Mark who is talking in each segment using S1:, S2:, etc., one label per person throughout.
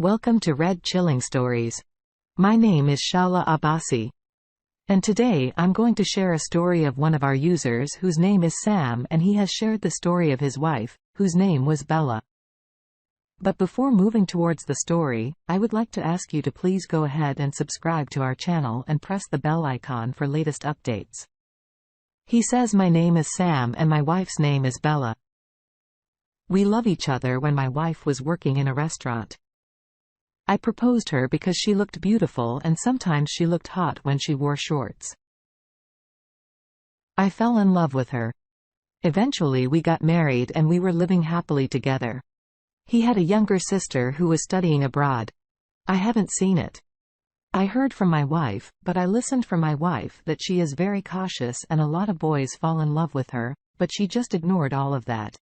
S1: Welcome to Red Chilling Stories. My name is Shala Abbasi. And today I'm going to share a story of one of our users whose name is Sam, and he has shared the story of his wife, whose name was Bella. But before moving towards the story, I would like to ask you to please go ahead and subscribe to our channel and press the bell icon for latest updates. He says, my name is Sam and my wife's name is Bella. We love each other when my wife was working in a restaurant. I proposed her because she looked beautiful and sometimes she looked hot when she wore shorts. I fell in love with her. Eventually we got married and we were living happily together. He had a younger sister who was studying abroad. I haven't seen it. I heard from my wife, but I listened from my wife that she is very cautious and a lot of boys fall in love with her, but she just ignored all of that.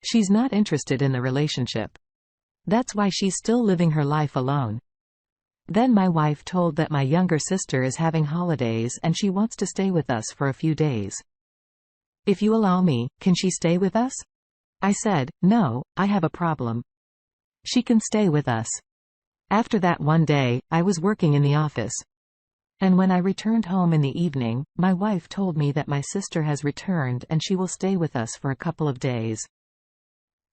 S1: She's not interested in the relationship. That's why she's still living her life alone. Then my wife told that my younger sister is having holidays and she wants to stay with us for a few days. If you allow me, can she stay with us? I said, no, I have a problem. She can stay with us. After that one day, I was working in the office. And when I returned home in the evening, my wife told me that my sister has returned and she will stay with us for a couple of days.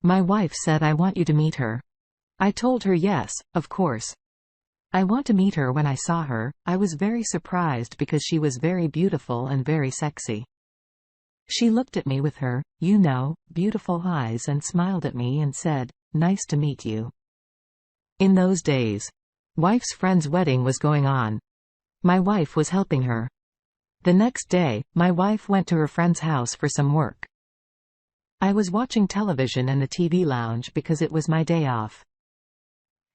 S1: My wife said, I want you to meet her. I told her yes, of course. I want to meet her. When I saw her, I was very surprised because she was very beautiful and very sexy. She looked at me with her, beautiful eyes and smiled at me and said, nice to meet you. In those days, wife's friend's wedding was going on. My wife was helping her. The next day, my wife went to her friend's house for some work. I was watching television in the TV lounge because it was my day off.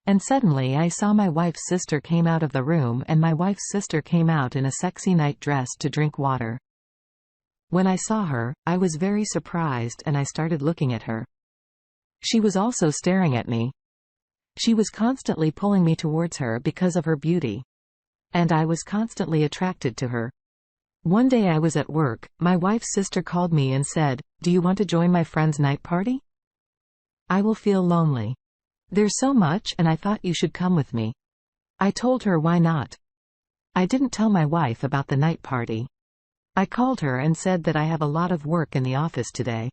S1: And suddenly I saw my wife's sister came out of the room, and my wife's sister came out in a sexy night dress to drink water. When I saw her, I was very surprised and I started looking at her. She was also staring at me. She was constantly pulling me towards her because of her beauty. And I was constantly attracted to her. One day I was at work, my wife's sister called me and said, do you want to join my friend's night party? I will feel lonely. There's so much and I thought you should come with me. I told her why not. I didn't tell my wife about the night party. I called her and said that I have a lot of work in the office today.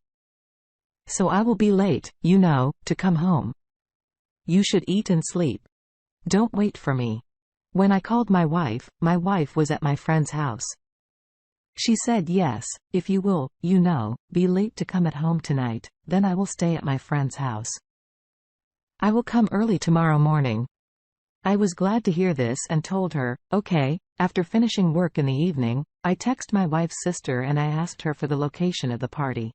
S1: So I will be late, to come home. You should eat and sleep. Don't wait for me. When I called my wife was at my friend's house. She said yes, if you will, be late to come at home tonight, then I will stay at my friend's house. I will come early tomorrow morning. I was glad to hear this and told her, okay. After finishing work in the evening, I texted my wife's sister and I asked her for the location of the party.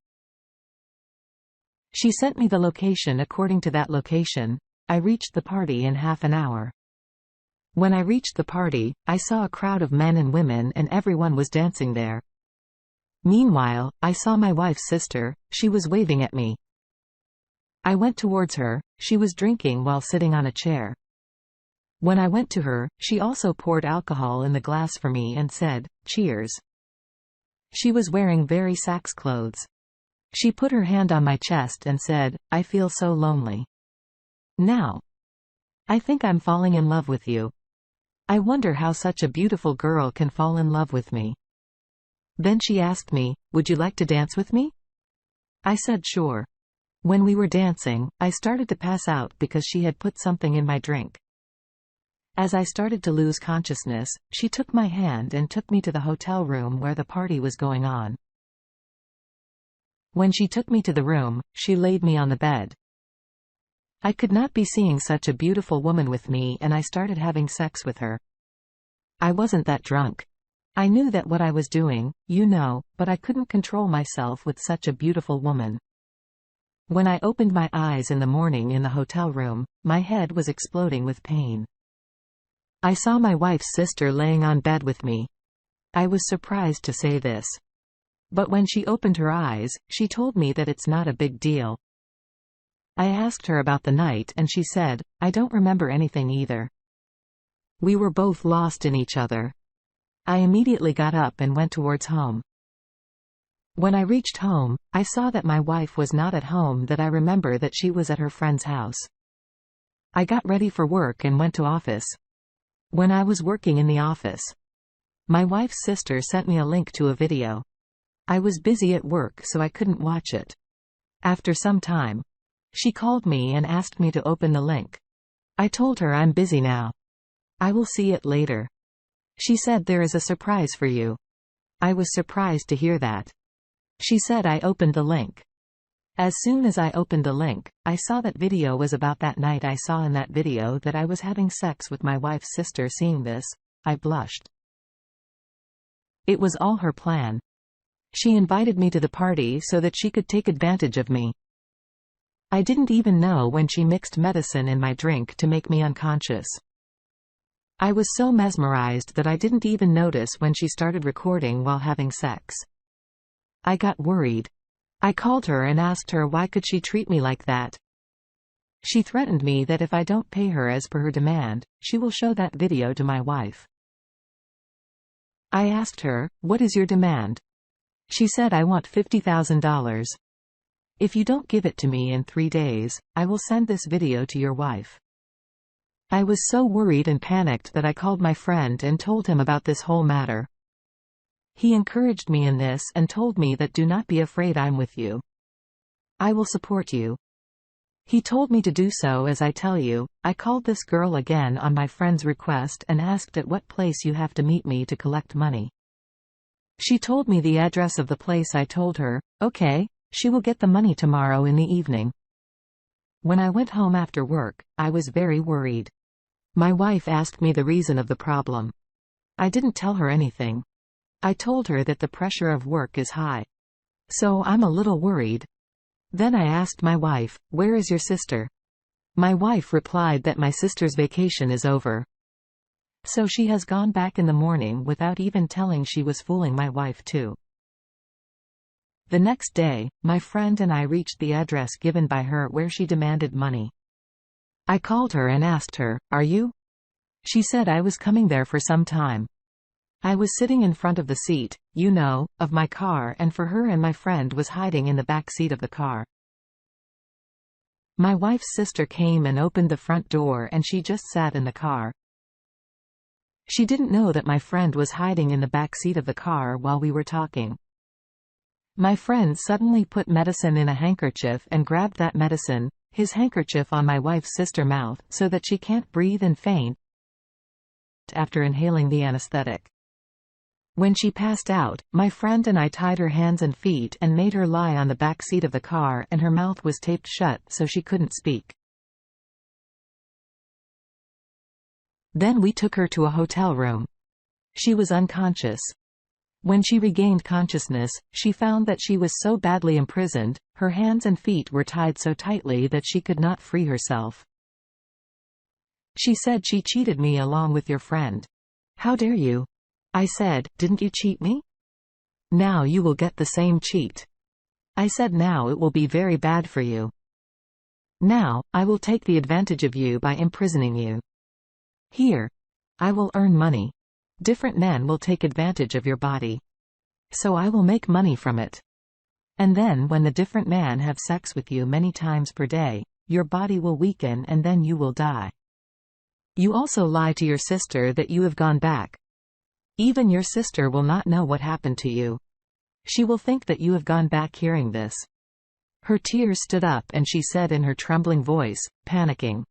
S1: She sent me the location. According to that location, I reached the party in half an hour. When I reached the party, I saw a crowd of men and women and everyone was dancing there. Meanwhile, I saw my wife's sister, she was waving at me. I went towards her, she was drinking while sitting on a chair. When I went to her, she also poured alcohol in the glass for me and said, cheers. She was wearing very sax clothes. She put her hand on my chest and said, I feel so lonely. Now, I think I'm falling in love with you. I wonder how such a beautiful girl can fall in love with me. Then she asked me, would you like to dance with me? I said sure. When we were dancing, I started to pass out because she had put something in my drink. As I started to lose consciousness, she took my hand and took me to the hotel room where the party was going on. When she took me to the room, she laid me on the bed. I could not be seeing such a beautiful woman with me and I started having sex with her. I wasn't that drunk. I knew that what I was doing, but I couldn't control myself with such a beautiful woman. When I opened my eyes in the morning in the hotel room, my head was exploding with pain. I saw my wife's sister laying on bed with me. I was surprised to say this. But when she opened her eyes, she told me that it's not a big deal. I asked her about the night and she said, I don't remember anything either. We were both lost in each other. I immediately got up and went towards home. When I reached home, I saw that my wife was not at home, that I remember that she was at her friend's house. I got ready for work and went to office. When I was working in the office, my wife's sister sent me a link to a video. I was busy at work so I couldn't watch it. After some time, she called me and asked me to open the link. I told her I'm busy now. I will see it later. She said there is a surprise for you. I was surprised to hear that. She said I opened the link. As soon as I opened the link, I saw that video was about that night. I saw in that video that I was having sex with my wife's sister. Seeing this, I blushed. It was all her plan. She invited me to the party so that she could take advantage of me. I didn't even know when she mixed medicine in my drink to make me unconscious. I was so mesmerized that I didn't even notice when she started recording while having sex. I got worried. I called her and asked her why could she treat me like that. She threatened me that if I don't pay her as per her demand, she will show that video to my wife. I asked her, "What is your demand?" She said, "I want $50,000. If you don't give it to me in 3 days, I will send this video to your wife." I was so worried and panicked that I called my friend and told him about this whole matter. He encouraged me in this and told me that do not be afraid, I'm with you. I will support you. He told me to do so as I tell you. I called this girl again on my friend's request and asked at what place you have to meet me to collect money. She told me the address of the place. I told her, okay, she will get the money tomorrow in the evening. When I went home after work, I was very worried. My wife asked me the reason of the problem. I didn't tell her anything. I told her that the pressure of work is high. So I'm a little worried. Then I asked my wife, "Where is your sister?" My wife replied that my sister's vacation is over. So she has gone back in the morning without even telling. She was fooling my wife too. The next day, my friend and I reached the address given by her where she demanded money. I called her and asked her, "Are you?" She said I was coming there for some time. I was sitting in front of the seat, of my car, and for her and my friend was hiding in the back seat of the car. My wife's sister came and opened the front door and she just sat in the car. She didn't know that my friend was hiding in the back seat of the car while we were talking. My friend suddenly put medicine in a handkerchief and grabbed that medicine, his handkerchief, on my wife's sister's mouth so that she can't breathe and faint after inhaling the anesthetic. When she passed out, my friend and I tied her hands and feet and made her lie on the back seat of the car, and her mouth was taped shut so she couldn't speak. Then we took her to a hotel room. She was unconscious. When she regained consciousness, she found that she was so badly imprisoned, her hands and feet were tied so tightly that she could not free herself. She said, "She cheated me along with your friend. How dare you?" I said, "Didn't you cheat me? Now you will get the same cheat." I said, "Now it will be very bad for you. Now, I will take the advantage of you by imprisoning you. Here. I will earn money. Different men will take advantage of your body. So I will make money from it. And then when the different men have sex with you many times per day, your body will weaken and then you will die. You also lie to your sister that you have gone back. Even your sister will not know what happened to you. She will think that you have gone back." Hearing this, her tears stood up and she said in her trembling voice, panicking,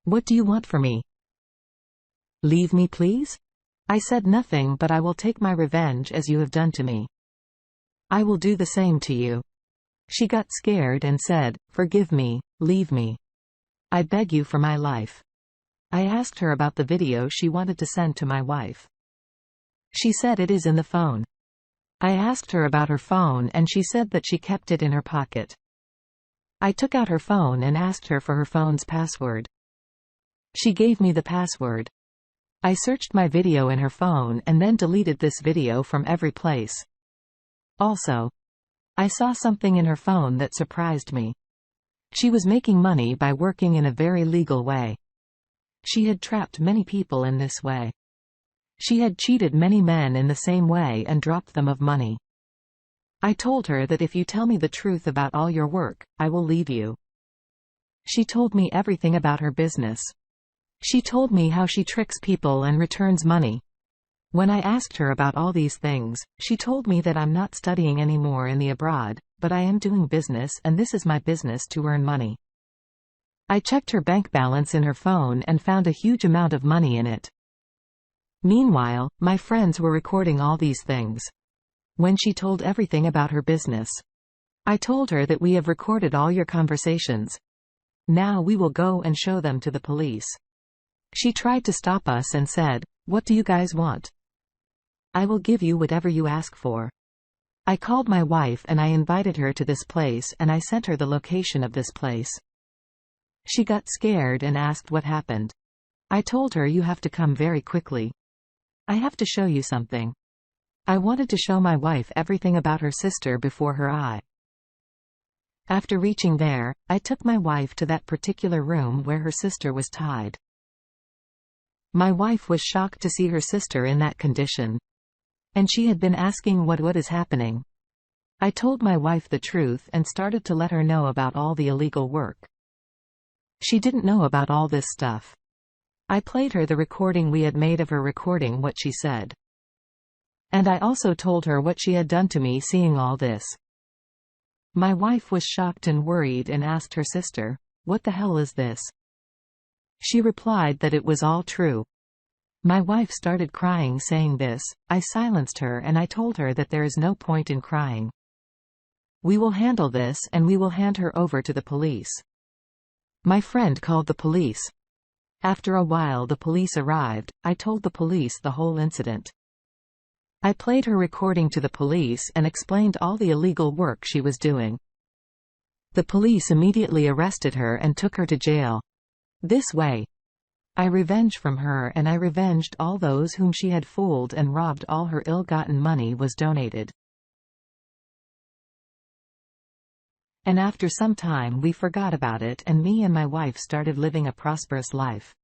S1: "What do you want from me? Leave me, please?" I said, "Nothing, but I will take my revenge as you have done to me. I will do the same to you." She got scared and said, "Forgive me, leave me. I beg you for my life." I asked her about the video she wanted to send to my wife. She said it is in the phone. I asked her about her phone and she said that she kept it in her pocket. I took out her phone and asked her for her phone's password. She gave me the password. I searched my video in her phone and then deleted this video from every place. Also, I saw something in her phone that surprised me. She was making money by working in a very legal way. She had trapped many people in this way. She had cheated many men in the same way and dropped them of money. I told her that if you tell me the truth about all your work, I will leave you. She told me everything about her business. She told me how she tricks people and returns money. When I asked her about all these things, she told me that I'm not studying anymore in the abroad, but I am doing business and this is my business to earn money. I checked her bank balance in her phone and found a huge amount of money in it. Meanwhile, my friends were recording all these things. When she told everything about her business, I told her that we have recorded all your conversations. Now we will go and show them to the police. She tried to stop us and said, "What do you guys want? I will give you whatever you ask for." I called my wife and I invited her to this place and I sent her the location of this place. She got scared and asked what happened. I told her you have to come very quickly. I have to show you something. I wanted to show my wife everything about her sister before her eye. After reaching there, I took my wife to that particular room where her sister was tied. My wife was shocked to see her sister in that condition. And she had been asking what is happening. I told my wife the truth and started to let her know about all the illegal work. She didn't know about all this stuff. I played her the recording we had made of her recording what she said. And I also told her what she had done to me seeing all this. My wife was shocked and worried and asked her sister, "What the hell is this?" She replied that it was all true. My wife started crying saying this. I silenced her and I told her that there is no point in crying. We will handle this and we will hand her over to the police. My friend called the police. After a while the police arrived. I told the police the whole incident. I played her recording to the police and explained all the illegal work she was doing. The police immediately arrested her and took her to jail. This way, I revenged from her and I revenged all those whom she had fooled and robbed. All her ill-gotten money was donated. And after some time we forgot about it and me and my wife started living a prosperous life.